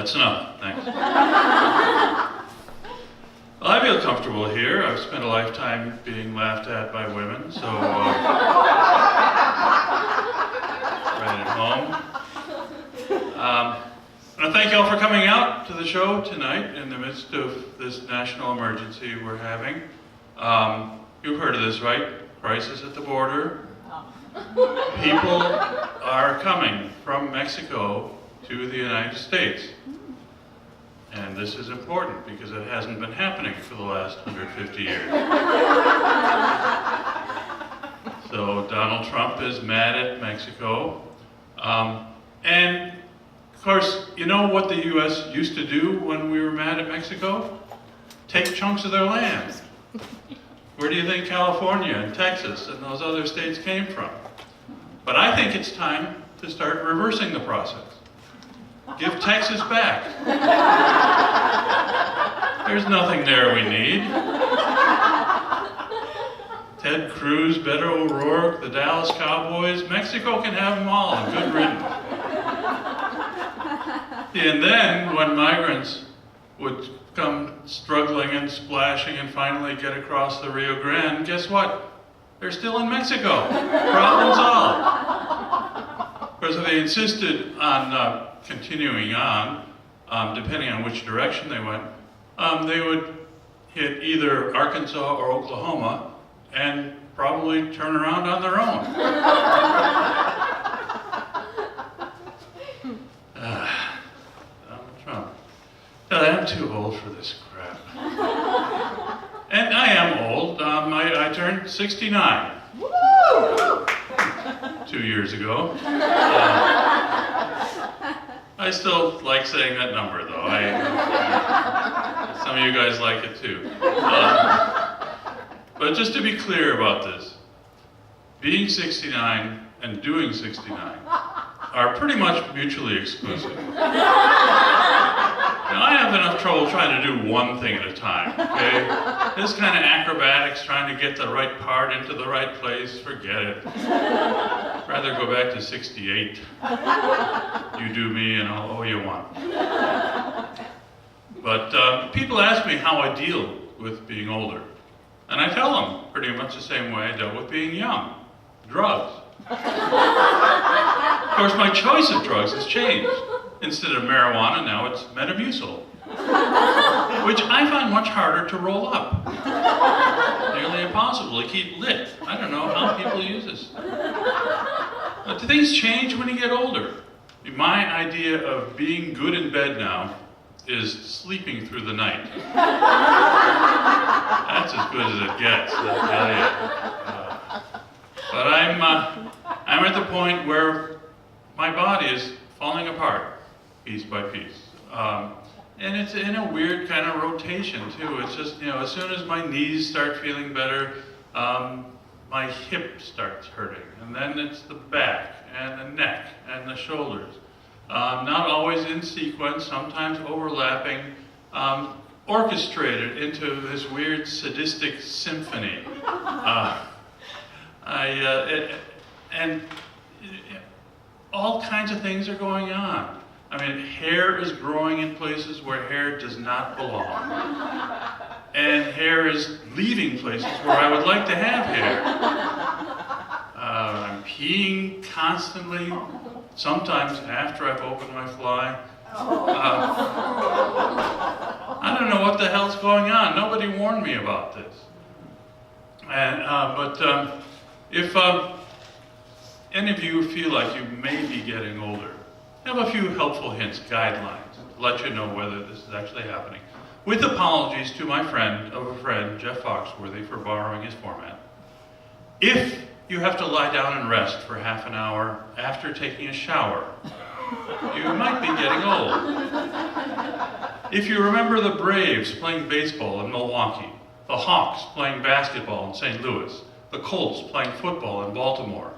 That's enough, thanks. Well, I feel comfortable here. I've spent a lifetime being laughed at by women, so right at home. And thank you all for coming out to the show tonight in the midst of this national emergency we're having. You've heard of this, right? Crisis at the border. People are coming from Mexico to the United States. And this is important because it hasn't been happening for the last 150 years. So Donald Trump is mad at Mexico. And of course, you know what the US used to do when we were mad at Mexico? Take chunks of their land. Where do you think California and Texas and those other states came from? But I think it's time to start reversing the process. Give Texas back. There's nothing there we need. Ted Cruz, Beto O'Rourke, the Dallas Cowboys, Mexico can have them all, and good riddance. And then, when migrants would come struggling and splashing and finally get across the Rio Grande, guess what? They're still in Mexico. Problem solved. Of course, if they insisted on continuing on, depending on which direction they went, they would hit either Arkansas or Oklahoma and probably turn around on their own. Donald Trump. I'm too old for this crap. And I am old. I turned 69. Woo! 2 years ago. I still like saying that number, though. Some of you guys like it too. But just to be clear about this, being 69 and doing 69 are pretty much mutually exclusive. Now, I have enough trouble trying to do one thing at a time, okay? This kind of acrobatics, trying to get the right part into the right place, forget it. I'd rather go back to 68. You do me and I'll owe you one. But people ask me how I deal with being older. And I tell them pretty much the same way I dealt with being young. Drugs. Of course, my choice of drugs has changed. Instead of marijuana, now it's Metamucil, which I find much harder to roll up. Nearly impossible to keep lit. I don't know how people use this. But things change when you get older. My idea of being good in bed now is sleeping through the night. That's as good as it gets, I'll tell you. But I'm at the point where my body is falling apart, piece by piece. And it's in a weird kind of rotation too. It's just, as soon as my knees start feeling better, my hip starts hurting. And then it's the back and the neck and the shoulders. Not always in sequence, sometimes overlapping, orchestrated into this weird sadistic symphony. And all kinds of things are going on. I mean, hair is growing in places where hair does not belong. And hair is leaving places where I would like to have hair. I'm peeing constantly, sometimes after I've opened my fly. I don't know what the hell's going on. Nobody warned me about this. And, if any of you feel like you may be getting older, I have a few helpful hints, guidelines, to let you know whether this is actually happening. With apologies to my friend, Jeff Foxworthy, for borrowing his format. If you have to lie down and rest for half an hour after taking a shower, you might be getting old. If you remember the Braves playing baseball in Milwaukee, the Hawks playing basketball in St. Louis, the Colts playing football in Baltimore,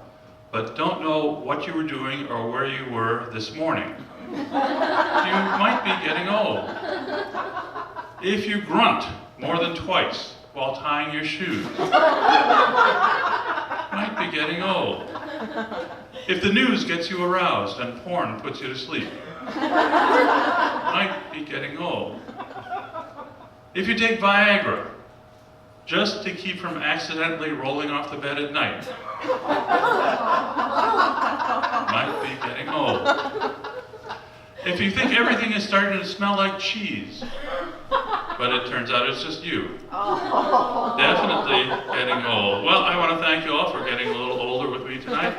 but don't know what you were doing or where you were this morning, you might be getting old. If you grunt more than twice while tying your shoes, you might be getting old. If the news gets you aroused and porn puts you to sleep, might be getting old. If you take Viagra, just to keep from accidentally rolling off the bed at night, might be getting old. If you think everything is starting to smell like cheese, but it turns out it's just you, definitely getting old. Well, I want to thank you all for getting a little older with me tonight.